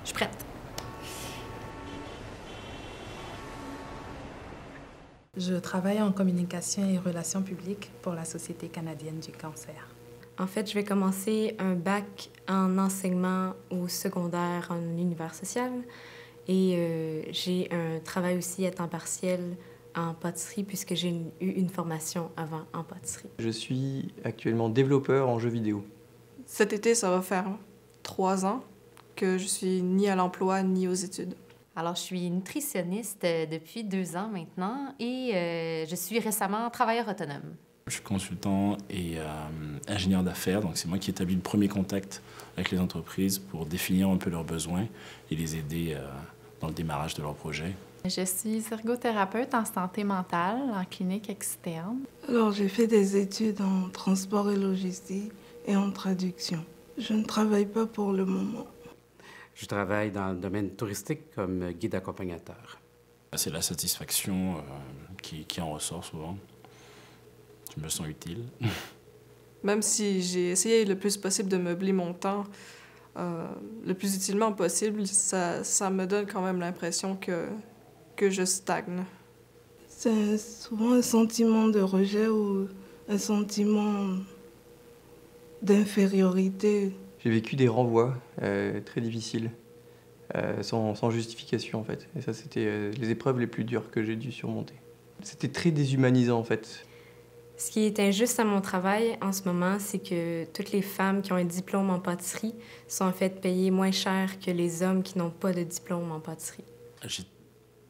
Je suis prête. Je travaille en communication et relations publiques pour la Société canadienne du cancer. En fait, je vais commencer un bac en enseignement au secondaire en univers social et j'ai un travail aussi à temps partiel en pâtisserie puisque j'ai eu une formation avant en pâtisserie. Je suis actuellement développeur en jeux vidéo. Cet été, ça va faire 3 ans que je suis ni à l'emploi ni aux études. Alors, je suis nutritionniste depuis 2 ans maintenant et je suis récemment travailleur autonome. Je suis consultant et ingénieur d'affaires, donc c'est moi qui établis le premier contact avec les entreprises pour définir un peu leurs besoins et les aider dans le démarrage de leurs projets. Je suis ergothérapeute en santé mentale en clinique externe. Alors, j'ai fait des études en transport et logistique et en traduction. Je ne travaille pas pour le moment. Je travaille dans le domaine touristique comme guide accompagnateur. C'est la satisfaction qui en ressort souvent. Je me sens utile. Même si j'ai essayé le plus possible de meubler mon temps le plus utilement possible, ça me donne quand même l'impression que je stagne. C'est souvent un sentiment de rejet ou un sentiment d'infériorité. J'ai vécu des renvois très difficiles, sans justification en fait. Et ça, c'était les épreuves les plus dures que j'ai dû surmonter. C'était très déshumanisant en fait. Ce qui est injuste à mon travail en ce moment, c'est que toutes les femmes qui ont un diplôme en pâtisserie sont en fait payées moins cher que les hommes qui n'ont pas de diplôme en pâtisserie. J'ai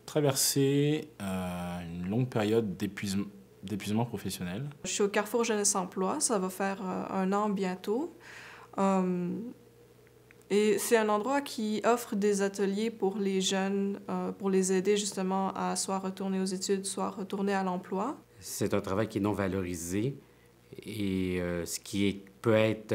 traversé une longue période d'épuisement professionnel. Je suis au Carrefour Jeunesse Emploi, ça va faire 1 an bientôt. Et c'est un endroit qui offre des ateliers pour les jeunes, pour les aider justement à soit retourner aux études, soit retourner à l'emploi. C'est un travail qui est non valorisé et ce qui peut être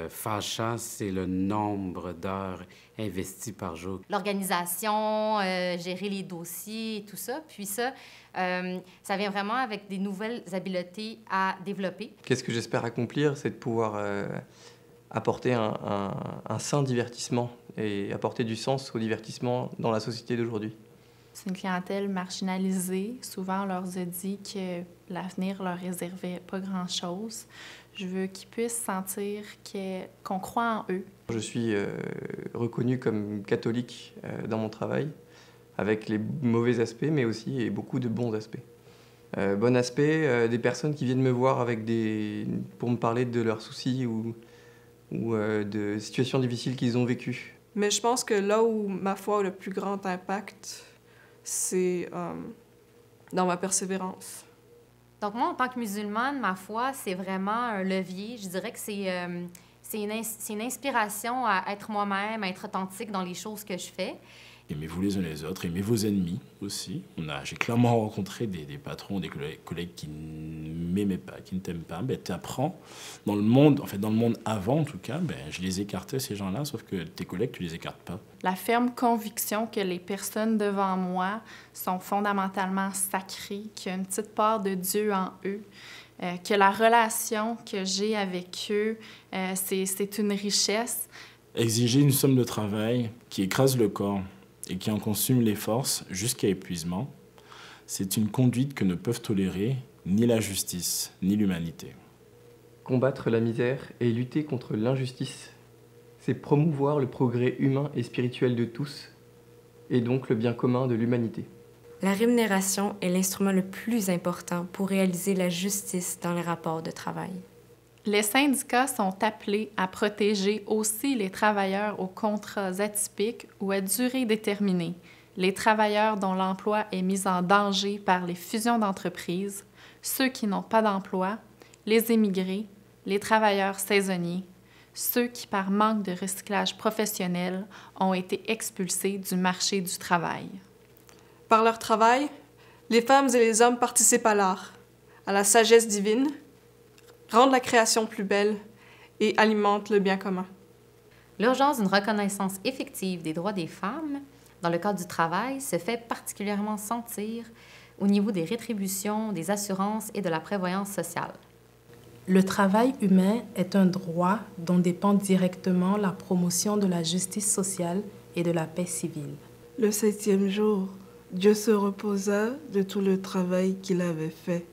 fâchant, c'est le nombre d'heures investies par jour. L'organisation, gérer les dossiers, tout ça. Puis ça vient vraiment avec des nouvelles habiletés à développer. Qu'est-ce que j'espère accomplir, c'est de pouvoir apporter un sain divertissement et apporter du sens au divertissement dans la société d'aujourd'hui. C'est une clientèle marginalisée. Souvent, on leur a dit que l'avenir leur réservait pas grand-chose. Je veux qu'ils puissent sentir qu'on croit en eux. Je suis reconnu comme catholique dans mon travail, avec les mauvais aspects, mais aussi et beaucoup de bons aspects. Bon aspect, des personnes qui viennent me voir pour me parler de leurs soucis ou de situations difficiles qu'ils ont vécues. Mais je pense que là où, ma foi, a le plus grand impact, c'est dans ma persévérance. Donc moi, en tant que musulmane, ma foi, c'est vraiment un levier. Je dirais que c'est une inspiration à être moi-même, à être authentique dans les choses que je fais. Aimez-vous les uns les autres, aimez vos ennemis aussi. J'ai clairement rencontré des patrons, des collègues qui ne m'aimaient pas, qui ne t'aiment pas. Tu apprends dans le monde avant en tout cas, je les écartais ces gens-là, sauf que tes collègues, tu les écartes pas. La ferme conviction que les personnes devant moi sont fondamentalement sacrées, qu'il y a une petite part de Dieu en eux, que la relation que j'ai avec eux, c'est une richesse. Exiger une somme de travail qui écrase le corps et qui en consume les forces jusqu'à épuisement, c'est une conduite que ne peuvent tolérer ni la justice, ni l'humanité. Combattre la misère et lutter contre l'injustice, c'est promouvoir le progrès humain et spirituel de tous, et donc le bien commun de l'humanité. La rémunération est l'instrument le plus important pour réaliser la justice dans les rapports de travail. Les syndicats sont appelés à protéger aussi les travailleurs aux contrats atypiques ou à durée déterminée, les travailleurs dont l'emploi est mis en danger par les fusions d'entreprises, ceux qui n'ont pas d'emploi, les immigrés, les travailleurs saisonniers, ceux qui, par manque de recyclage professionnel, ont été expulsés du marché du travail. Par leur travail, les femmes et les hommes participent à l'art, à la sagesse divine, rendent la création plus belle et alimentent le bien commun. L'urgence d'une reconnaissance effective des droits des femmes dans le cadre du travail se fait particulièrement sentir au niveau des rétributions, des assurances et de la prévoyance sociale. Le travail humain est un droit dont dépend directement la promotion de la justice sociale et de la paix civile. Le 7e jour, Dieu se reposa de tout le travail qu'il avait fait.